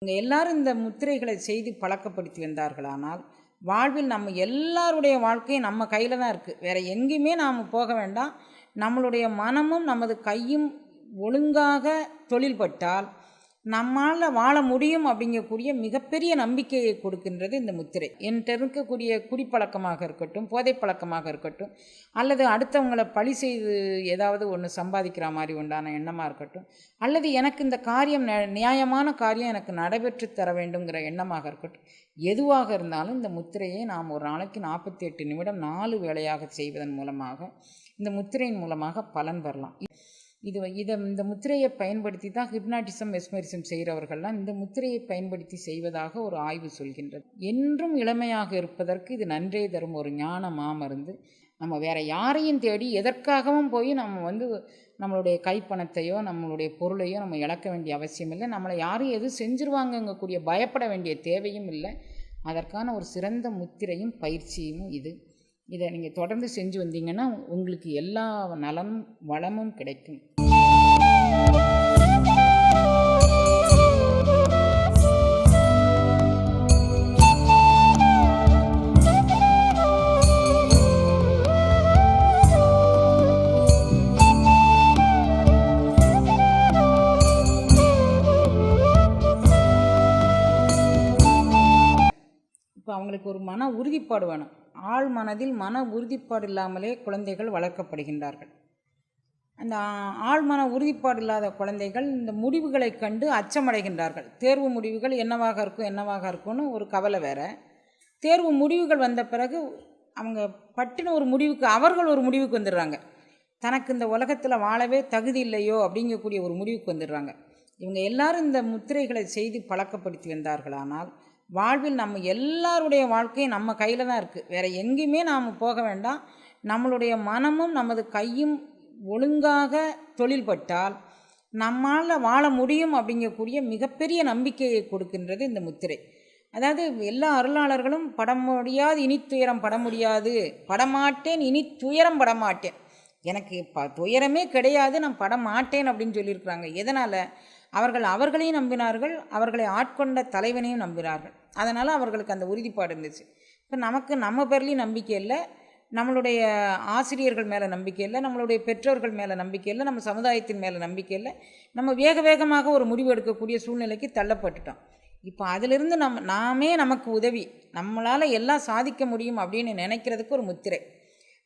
இவங்க எல்லாரும் இந்த முத்திரைகளை செய்து பழக்கப்படுத்தி வந்தார்களானால் வாழ்வில் நம்ம எல்லாருடைய வாழ்க்கையும் நம்ம கையில் தான் இருக்குது. வேறு எங்கேயுமே நாம் போக வேண்டாம். நம்மளுடைய மனமும் நமது கையும் ஒழுங்காக தொழில்பட்டால் நம்மால் வாழ முடியும் அப்படிங்கக்கூடிய மிகப்பெரிய நம்பிக்கையை கொடுக்கின்றது இந்த முத்திரை. என்கிட்ட இருக்கக்கூடிய குடிப்பழக்கமாக இருக்கட்டும், போதைப்பழக்கமாக இருக்கட்டும், அல்லது அடுத்தவங்களை பழி செய்து ஏதாவது ஒன்று சம்பாதிக்கிற மாதிரி உண்டான எண்ணமாக இருக்கட்டும், அல்லது எனக்கு இந்த காரியம் நியாயமான காரியம் எனக்கு நடைபெற்று தர வேண்டுங்கிற எண்ணமாக இருக்கட்டும், எதுவாக இருந்தாலும் இந்த முத்திரையை நாம் ஒரு நாளைக்கு 48 நிமிடம் 4 வேளையாக செய்வதன் மூலமாக இந்த முத்திரையின் மூலமாக பலன் வரலாம். இந்த முத்திரையை பயன்படுத்தி தான் ஹிப்னாட்டிசம் மெஸ்மரிசம் செய்கிறவர்கள்லாம் இந்த முத்திரையை பயன்படுத்தி செய்வதாக ஒரு ஆய்வு சொல்கின்றது. என்றும் இளமையாக இருப்பதற்கு இது நன்றே தரும் ஒரு ஞான மாமருந்து. நம்ம வேறு யாரையும் தேடி எதற்காகவும் போய் நம்ம நம்மளுடைய கைப்பணத்தையோ நம்மளுடைய பொருளையோ நம்ம இழக்க வேண்டிய அவசியம் இல்லை. நம்மளை யாரும் எதுவும் செஞ்சுருவாங்கங்கக்கூடிய பயப்பட வேண்டிய தேவையும் இல்லை. அதற்கான ஒரு சிறந்த முத்திரையும் பயிற்சியும் இதை நீங்கள் தொடர்ந்து செஞ்சு வந்தீங்கன்னா உங்களுக்கு எல்லா நலமும் வளமும் கிடைக்கும். இப்போ அவங்களுக்கு ஒரு மன உறுதிப்பாடு வேணும். ஆழ் மனதில் மன உறுதிப்பாடு இல்லாமலே குழந்தைகள் வளர்க்கப்படுகின்றார்கள். அந்த ஆழ்மன உறுதிப்பாடு இல்லாத குழந்தைகள் இந்த முடிவுகளை கண்டு அச்சமடைகின்றார்கள். தேர்வு முடிவுகள் என்னவாக இருக்கும்னு ஒரு கவலை வேறு. தேர்வு முடிவுகள் வந்த பிறகு அவங்க பட்டுன்னு அவர்கள் ஒரு முடிவுக்கு வந்துடுறாங்க. தனக்கு இந்த உலகத்தில் வாழவே தகுதி இல்லையோ அப்படிங்கக்கூடிய ஒரு முடிவுக்கு வந்துடுறாங்க. இவங்க எல்லாரும் இந்த முத்திரைகளை செய்து பழக்கப்படுத்தி வந்தார்களானால் வாழ்வில் நம்ம எல்லாருடைய வாழ்க்கையும் நம்ம கையில் தான் இருக்குது. வேறு எங்கேயுமே நாம் போக வேண்டாம். நம்மளுடைய மனமும் நமது கையும் ஒழுங்காக தொழில்பட்டால் நம்மால் வாழ முடியும் அப்படிங்கக்கூடிய மிகப்பெரிய நம்பிக்கையை கொடுக்கின்றது இந்த முத்திரை. அதாவது எல்லா அருளாளர்களும் பட முடியாது இனி துயரம் பட முடியாது, படமாட்டேன் இனி துயரம் படமாட்டேன், எனக்கு துயரமே கிடையாது நான் படமாட்டேன் அப்படின்னு சொல்லியிருக்கிறாங்க. எதனால்? அவர்களையும் நம்பினார்கள், அவர்களை ஆட்கொண்ட தலைவனையும் நம்பினார்கள். அதனால் அவர்களுக்கு அந்த உறுதிப்பாடு இருந்துச்சு. இப்போ நமக்கு நம்ம பேர்லேயும் நம்பிக்கை இல்லை, நம்மளுடைய ஆசிரியர்கள் மேலே நம்பிக்கை இல்லை, நம்மளுடைய பெற்றோர்கள் மேலே நம்பிக்கை இல்லை, நம்ம சமுதாயத்தின் மேலே நம்பிக்கை இல்லை. நம்ம வேகமாக ஒரு முடிவு எடுக்கக்கூடிய சூழ்நிலைக்கு தள்ளப்பட்டுட்டோம். இப்போ அதிலிருந்து நாமே நமக்கு உதவி, நம்மளால் எல்லாம் சாதிக்க முடியும் அப்படின்னு நினைக்கிறதுக்கு ஒரு முத்திரை.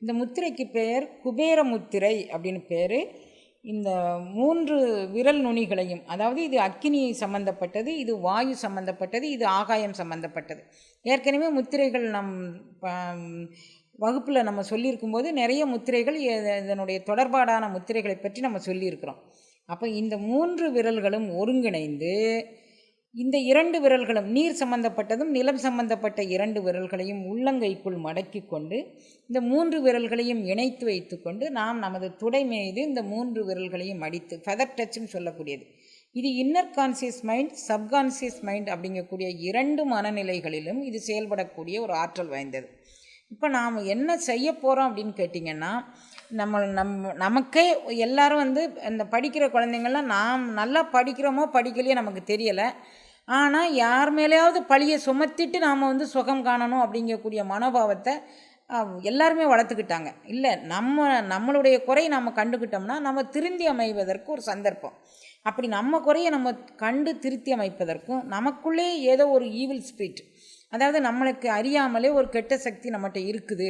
இந்த முத்திரைக்கு பெயர் குபேர முத்திரை அப்படின்னு பேர். இந்த 3 விரல் நுனிகளையும், அதாவது இது அக்கினி சம்பந்தப்பட்டது, இது வாயு சம்பந்தப்பட்டது, இது ஆகாயம் சம்பந்தப்பட்டது. ஏற்கனவே முத்திரைகள் வகுப்பில் நம்ம சொல்லியிருக்கும்போது நிறைய முத்திரைகள் இதனுடைய தொடர்பாடான முத்திரைகளை பற்றி நம்ம சொல்லியிருக்கிறோம். அப்போ இந்த 3 விரல்களும் ஒருங்கிணைந்து இந்த 2 விரல்களும் நீர் சம்பந்தப்பட்டதும் நிலம் சம்பந்தப்பட்ட 2 விரல்களையும் உள்ளங்கைக்குள் மடக்கி கொண்டு இந்த 3 விரல்களையும் இணைத்து வைத்து கொண்டு நாம் நமது துடை மீது இந்த 3 விரல்களையும் அடித்து ஃபெதர் டச்சுன்னு சொல்லக்கூடியது. இது inner conscious mind, subconscious mind அப்படிங்கக்கூடிய 2 மனநிலைகளிலும் இது செயல்படக்கூடிய ஒரு ஆற்றல் வாய்ந்தது. இப்போ நாம் என்ன செய்ய போகிறோம் அப்படின்னு கேட்டிங்கன்னா, நமக்கே எல்லாரும் இந்த படிக்கிற குழந்தைங்கள்லாம் நாம் நல்லா படிக்கிறோமோ படிக்கலையோ நமக்கு தெரியலை. ஆனால் யார் மேலேயாவது பழியை சுமத்திட்டு நாம் சுகம் காணணும் அப்படிங்கக்கூடிய மனோபாவத்தை எல்லாருமே வளர்த்துக்கிட்டாங்க. இல்லை, நம்மளுடைய குறையை நம்ம கண்டுக்கிட்டோம்னா நம்ம திருந்தி அமைவதற்கு ஒரு சந்தர்ப்பம். அப்படி நம்ம குறையை நம்ம கண்டு திருத்தி அமைப்பதற்கும் நமக்குள்ளே ஏதோ ஒரு ஈவில் ஸ்பிரிட், அதாவது நம்மளுக்கு அறியாமலே ஒரு கெட்ட சக்தி நம்மகிட்ட இருக்குது,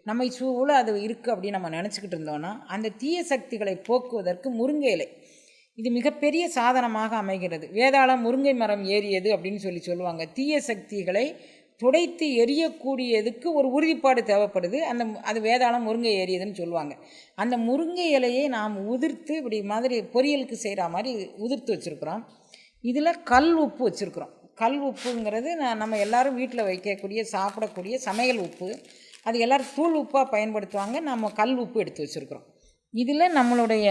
நம்மை சூழ அது இருக்குது அப்படின்னு நம்ம நினச்சிக்கிட்டு இருந்தோன்னா அந்த தீய சக்திகளை போக்குவதற்கு முருங்கை இலை இது மிகப்பெரிய சாதனமாக அமைகிறது. வேதாளம் முருங்கை மரம் ஏறியது அப்படின்னு சொல்லுவாங்க. தீய சக்திகளை துடைத்து எரியக்கூடியதுக்கு ஒரு உறுதிப்பாடு தேவைப்படுது. அது வேதாளம் முருங்கை ஏறியதுன்னு சொல்லுவாங்க. அந்த முருங்கை இலையை நாம் உதிர்த்து இப்படி மாதிரி பொரியலுக்கு செய்கிற மாதிரி உதிர்த்து வச்சுருக்குறோம். இதில் கல் உப்பு வச்சுருக்குறோம். கல் உப்புங்கிறது நம்ம எல்லோரும் வீட்டில் வைக்கக்கூடிய சாப்பிடக்கூடிய சமையல் உப்பு. அது எல்லோரும் தூள் உப்பாக பயன்படுத்துவாங்க. நம்ம கல் உப்பு எடுத்து வச்சுருக்குறோம். இதில் நம்மளுடைய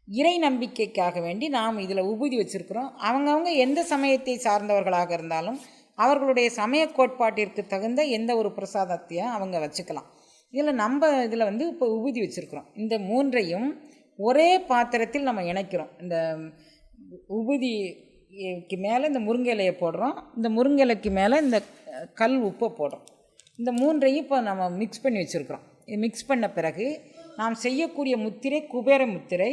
இறை நம்பிக்கைக்காக வேண்டி நாம் இதில் உபூதி வச்சுருக்குறோம். அவங்கவுங்க எந்த சமயத்தை சார்ந்தவர்களாக இருந்தாலும் அவர்களுடைய சமய கோட்பாட்டிற்கு தகுந்த எந்த ஒரு பிரசாதத்தையும் அவங்க வச்சுக்கலாம். இதில் இப்போ உபூதி வச்சுருக்குறோம். இந்த 3ஐயும் ஒரே பாத்திரத்தில் நம்ம இணைக்கிறோம். இந்த உபூதி மேலே இந்த முருங்கை இலையை போடுறோம். இந்த முருங்கை இலைக்கு மேலே இந்த கல் உப்பை போடுறோம். இந்த மூன்றையும் இப்போ நம்ம மிக்ஸ் பண்ணி வச்சுருக்குறோம். இது மிக்ஸ் பண்ண பிறகு நாம் செய்யக்கூடிய முத்திரை குபேர முத்திரை.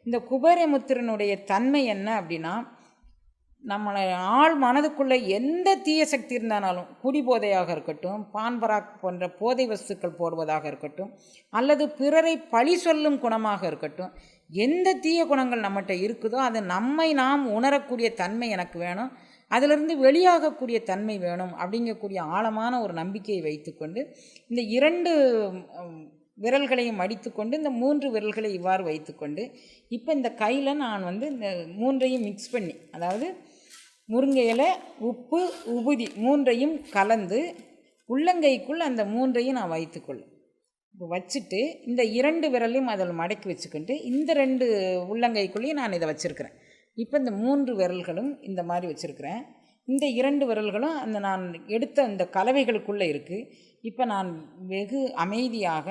இந்த குபேர முத்திரனுடைய தன்மை என்ன அப்படின்னா, நம்மளை ஆள் மனதுக்குள்ளே எந்த தீய சக்தி இருந்தாலும், குடிபோதையாக இருக்கட்டும், பான்பராக் போன்ற போதை வஸ்துக்கள் போடுவதாக இருக்கட்டும், அல்லது பிறரை பழி சொல்லும் குணமாக இருக்கட்டும், எந்த தீய குணங்கள் நம்மகிட்ட இருக்குதோ அது நம்மை நாம் உணரக்கூடிய தன்மை எனக்கு வேணும், அதிலிருந்து வெளியாகக்கூடிய தன்மை வேணும் அப்படிங்கக்கூடிய ஆழமான ஒரு நம்பிக்கையை வைத்துக்கொண்டு இந்த 2 விரல்களையும் மடித்துக்கொண்டு இந்த 3 விரல்களை இவ்வாறு வைத்துக்கொண்டு இப்போ இந்த கையில் நான் இந்த 3ஐயும் மிக்ஸ் பண்ணி, அதாவது முருங்கை இலை, உப்பு, உபுதி 3ஐயும் கலந்து உள்ளங்கைக்குள் அந்த 3ஐயும் நான் வைத்துக்கொள்ளும். இப்போ வச்சுட்டு இந்த 2 விரலையும் அதில் மடக்கி வச்சுக்கிட்டு இந்த 2 உள்ளங்கைக்குள்ளேயும் நான் இதை வச்சுருக்கிறேன். இப்போ இந்த 3 விரல்களும் இந்த மாதிரி வச்சுருக்கிறேன். இந்த 2 விரல்களும் அந்த நான் எடுத்த இந்த கலவைகளுக்குள்ளே இருக்குது. இப்போ நான் வெகு அமைதியாக,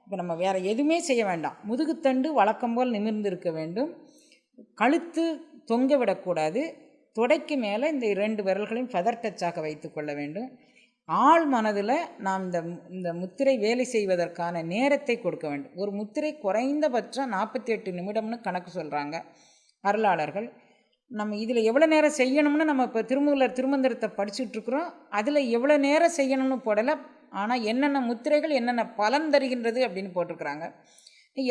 இப்போ நம்ம வேறு எதுவுமே செய்ய வேண்டாம். முதுகுத்தண்டு வழக்கம் போல் நிமிர்ந்து இருக்க வேண்டும். கழுத்து தொங்க விடக்கூடாது. தொடைக்கு மேலே இந்த 2 விரல்களையும் ஃபெதர் டச்சாக வைத்து கொள்ள வேண்டும். ஆள் மனதில் நாம் இந்த முத்திரை வேலை செய்வதற்கான நேரத்தை கொடுக்க வேண்டும். ஒரு முத்திரை குறைந்தபட்சம் 48 நிமிடம்னு கணக்கு சொல்கிறாங்க அருளாளர்கள். நம்ம இதில் எவ்வளோ நேரம் செய்யணும்னு நம்ம இப்போ திருமந்திரத்தை படிச்சுட்ருக்குறோம். அதில் எவ்வளோ நேரம் செய்யணும்னு போடலை, ஆனால் என்னென்ன முத்திரைகள் என்னென்ன பலன் தருகின்றது அப்படின்னு போட்டிருக்கிறாங்க.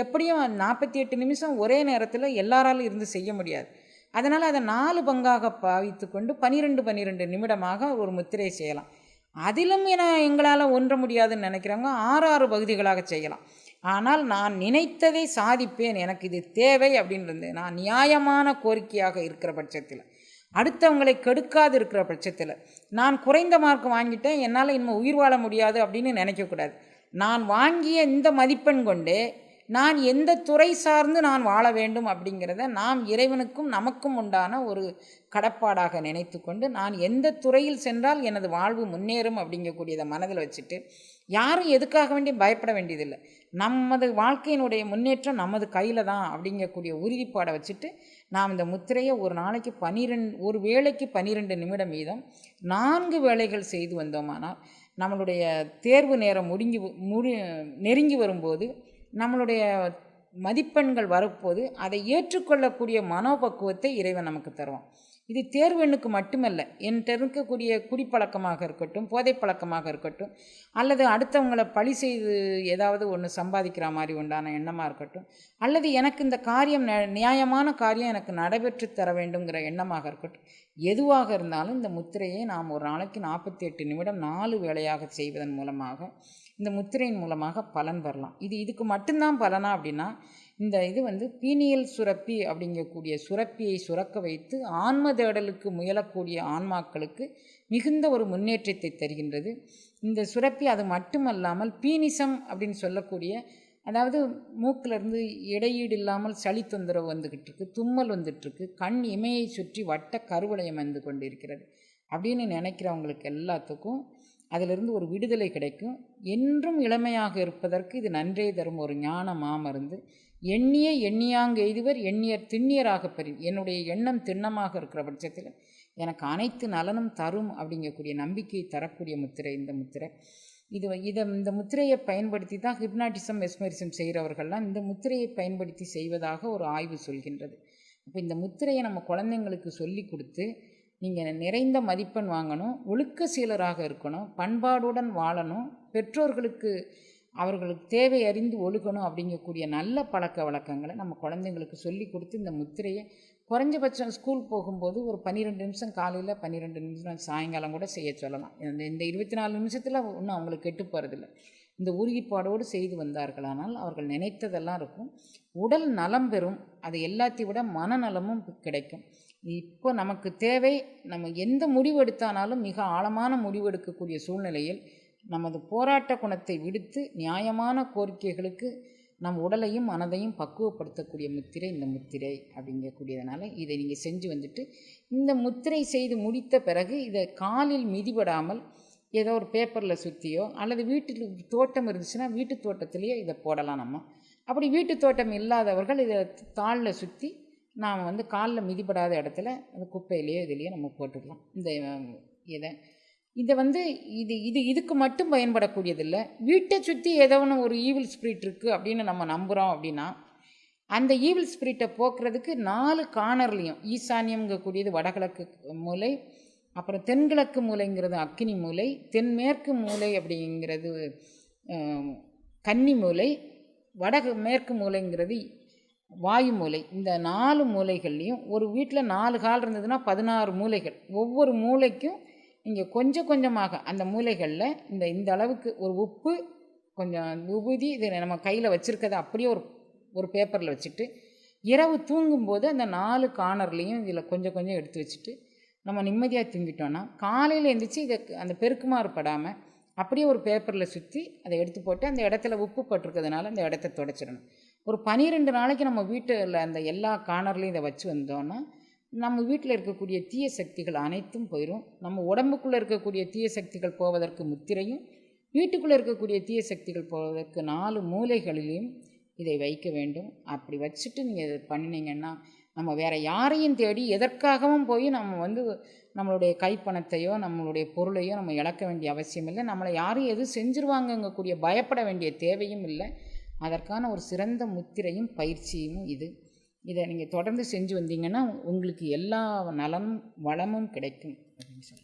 எப்படியும் 48 நிமிஷம் ஒரே நேரத்தில் எல்லாராலும் இருந்து செய்ய முடியாது. அதனால் அதை 4 பங்காக பாவித்து கொண்டு 12 நிமிடமாக ஒரு முத்திரையை செய்யலாம். அதிலும் எங்களால் ஒன்ற முடியாதுன்னு நினைக்கிறவங்க 6 பகுதிகளாக செய்யலாம். ஆனால் நான் நினைத்ததை சாதிப்பேன், எனக்கு இது தேவை அப்படின்றது நான் நியாயமான கோரிக்கையாக இருக்கிற பட்சத்தில், அடுத்தவங்களை கெடுக்காது இருக்கிற பட்சத்தில், நான் குறைந்த மார்க் வாங்கிட்டேன் என்னால் இனிமேல் உயிர் வாழ முடியாது அப்படின்னு நினைக்கக்கூடாது. நான் வாங்கிய இந்த மதிப்பெண் கொண்டே நான் எந்த துறை சார்ந்து நான் வாழ வேண்டும் அப்படிங்கிறத நாம் இறைவனுக்கும் நமக்கும் உண்டான ஒரு கடப்பாடாக நினைத்து கொண்டு, நான் எந்த துறையில் சென்றால் எனது வாழ்வு முன்னேறும் அப்படிங்கக்கூடியதை மனதில் வச்சுட்டு, யாரும் எதுக்காக வேண்டி பயப்பட வேண்டியதில்லை. நமது வாழ்க்கையினுடைய முன்னேற்றம் நமது கையில் தான் அப்படிங்கக்கூடிய உறுதிப்பாடை வச்சுட்டு நாம் இந்த முத்திரையை ஒரு நாளைக்கு ஒரு வேளைக்கு 12 நிமிடம் வீதம் 4 வேளைகள் செய்து வந்தோமானால், நம்மளுடைய தேர்வு நேரம் நெருங்கி வரும்போது, நம்மளுடைய மதிப்பெண்கள் வரப்போது அதை ஏற்றுக்கொள்ளக்கூடிய மனோபக்குவத்தை இறைவன் நமக்கு தருவான். இது தேர்வெண்ணுக்கு மட்டுமல்ல, என்கிட்ட இருக்கக்கூடிய குடிப்பழக்கமாக இருக்கட்டும், போதைப்பழக்கமாக இருக்கட்டும், அல்லது அடுத்தவங்களை பழி செய்து ஏதாவது ஒன்று சம்பாதிக்கிற மாதிரி உண்டான எண்ணமாக இருக்கட்டும், அல்லது எனக்கு இந்த காரியம் நியாயமான காரியம் எனக்கு நடைபெற்று தர வேண்டுங்கிற எண்ணமாக இருக்கட்டும், எதுவாக இருந்தாலும் இந்த முத்திரையை நாம் ஒரு நாளைக்கு 48 நிமிடம் 4 வேளையாக செய்வதன் மூலமாக, இந்த முத்திரையின் மூலமாக பலன் வரலாம். இதுக்கு மட்டும்தான் பலனா அப்படின்னா, இது பீனியல் சுரப்பி அப்படிங்கக்கூடிய சுரப்பியை சுரக்க வைத்து ஆன்ம தேடலுக்கு முயலக்கூடிய ஆன்மாக்களுக்கு மிகுந்த ஒரு முன்னேற்றத்தை தருகின்றது. இந்த சுரப்பி அது மட்டுமல்லாமல் பீனிசம் அப்படின்னு சொல்லக்கூடிய, அதாவது மூக்கிலிருந்து இடையீடு இல்லாமல் சளி தொந்தரவு வந்துக்கிட்டு இருக்கு, தும்மல் வந்துட்டுருக்கு, கண் இமையை சுற்றி வட்ட கருவளையம் வந்து கொண்டு இருக்கிறது அப்படின்னு நினைக்கிறவங்களுக்கு எல்லாத்துக்கும் அதிலிருந்து ஒரு விடுதலை கிடைக்கும். என்றும் இளமையாக இருப்பதற்கு இது நன்றே தரும் ஒரு ஞான மாமருந்து. எண்ணிய எண்ணியாங்க எய்துவர் எண்ணியர் திண்ணியராக பெறும். என்னுடைய எண்ணம் திண்ணமாக இருக்கிற பட்சத்தில் எனக்கு அனைத்து நலனும் தரும் அப்படிங்கக்கூடிய நம்பிக்கையை தரக்கூடிய முத்திரை இந்த முத்திரை. இந்த முத்திரையை பயன்படுத்தி தான் ஹிப்னாட்டிசம் மெஸ்மரிசம் செய்கிறவர்கள்லாம் இந்த முத்திரையை பயன்படுத்தி செய்வதாக ஒரு ஆய்வு சொல்கின்றது. அப்போ இந்த முத்திரையை நம்ம குழந்தைங்களுக்கு சொல்லி கொடுத்து, நீங்கள் நிறைந்த மதிப்பெண் வாங்கணும், ஒழுக்க சீலராக இருக்கணும், பண்பாடுடன் வாழணும், பெற்றோர்களுக்கு அவர்களுக்கு தேவை அறிந்து ஒழுகணும் அப்படிங்கக்கூடிய நல்ல பழக்க வழக்கங்களை நம்ம குழந்தைங்களுக்கு சொல்லி கொடுத்து இந்த முத்திரையை குறைஞ்சபட்சம் ஸ்கூல் போகும்போது ஒரு 12 நிமிஷம் காலையில், 12 நிமிஷம் சாயங்காலம் கூட செய்ய சொல்லலாம். இந்த 24 நிமிஷத்தில் ஒன்றும் அவங்களுக்கு கெட்டு போகிறதில்ல. இந்த உறுதிப்பாடோடு செய்து வந்தார்களானால் அவர்கள் நினைத்ததெல்லாம் இருக்கும். உடல் நலம் பெறும். அது எல்லாத்தையும் விட மனநலமும் கிடைக்கும். இப்போ நமக்கு தேவை, நம்ம எந்த முடிவு எடுத்தானாலும் மிக ஆழமான முடிவு எடுக்கக்கூடிய சூழ்நிலையில் நமது போராட்ட குணத்தை விடுத்து நியாயமான கோரிக்கைகளுக்கு நம் உடலையும் மனதையும் பக்குவப்படுத்தக்கூடிய முத்திரை இந்த முத்திரை அப்படிங்கக்கூடியதுனால இதை நீங்கள் செஞ்சு வந்துட்டு, இந்த முத்திரை செய்து முடித்த பிறகு இதை காலில் மிதிபடாமல் ஏதோ ஒரு பேப்பரில் சுற்றியோ, அல்லது வீட்டில் தோட்டம் இருந்துச்சுன்னா வீட்டு தோட்டத்திலேயே இதை போடலாம். நம்ம அப்படி வீட்டு தோட்டம் இல்லாதவர்கள் இதை தாளில் சுற்றி நாம் வந்து காலில் மிதிப்படாத இடத்துல அந்த குப்பையிலையோ இதுலேயோ நம்ம போட்டுக்கலாம். இதை வந்து இதுக்கு மட்டும் பயன்படக்கூடியதில்லை. வீட்டை சுற்றி ஏதோ ஒன்று ஒரு ஈவில் ஸ்பிரிட் இருக்குது அப்படின்னு நம்ம நம்புகிறோம் அப்படின்னா, அந்த ஈவில் ஸ்பிரிட்டை போக்குறதுக்கு 4 கார்னர்லேயும், ஈசான்யம்ங்கக்கூடியது வடகிழக்கு மூலை, அப்புறம் தென்கிழக்கு மூலைங்கிறது அக்கினி மூலை, தென்மேற்கு மூலை அப்படிங்கிறது கன்னி மூலை, மேற்கு மூலைங்கிறது வாயு மூலை. இந்த 4 மூலைகள்லேயும் ஒரு வீட்டில் 4 கால் இருந்ததுன்னா 16 மூலைகள். ஒவ்வொரு மூலைக்கும் இங்கே கொஞ்சம் கொஞ்சமாக அந்த மூலைகளில் இந்த அளவுக்கு ஒரு உப்பு, கொஞ்சம் விபூதி, இது நம்ம கையில் வச்சுருக்கதை அப்படியே ஒரு பேப்பரில் வச்சுட்டு இரவு தூங்கும்போது அந்த 4 கார்னர்லேயும் இதில் கொஞ்சம் கொஞ்சம் எடுத்து வச்சுட்டு நம்ம நிம்மதியாக தூங்கிட்டோன்னா காலையில் எழுந்திரிச்சு அந்த பெருக்குமாறு படாமல் அப்படியே ஒரு பேப்பரில் சுற்றி அதை எடுத்து போட்டு அந்த இடத்துல உப்பு பட்டிருக்கிறதுனால அந்த இடத்த துடைச்சிடணும். ஒரு 12 நாளைக்கு நம்ம வீட்டில் அந்த எல்லா கார்னர்லேயும் இதை வச்சு வந்தோன்னா நம்ம வீட்டில் இருக்கக்கூடிய தீய சக்திகள் அனைத்தும் போயிடும். நம்ம உடம்புக்குள்ளே இருக்கக்கூடிய தீய சக்திகள் போவதற்கு முத்திரையும், வீட்டுக்குள்ளே இருக்கக்கூடிய தீய சக்திகள் போவதற்கு 4 மூலைகளிலையும் இதை வைக்க வேண்டும். அப்படி வச்சுட்டு நீங்கள் இதை பண்ணினீங்கன்னா நம்ம வேறு யாரையும் தேடி எதற்காகவும் போய் நம்ம வந்து நம்மளுடைய கைப்பணத்தையோ நம்மளுடைய பொருளையோ நம்ம இழக்க வேண்டிய அவசியம் இல்லை. நம்மளை யாரும் எதுவும் செஞ்சுருவாங்கங்கக்கூடிய பயப்பட வேண்டிய தேவையும் இல்லை. அதற்கான ஒரு சிறந்த முத்திரையும் பயிற்சியும் இதை நீங்கள் தொடர்ந்து செஞ்சு வந்தீங்கன்னா உங்களுக்கு எல்லா நலமும் வளமும் கிடைக்கும் அப்படின்னு சொல்லி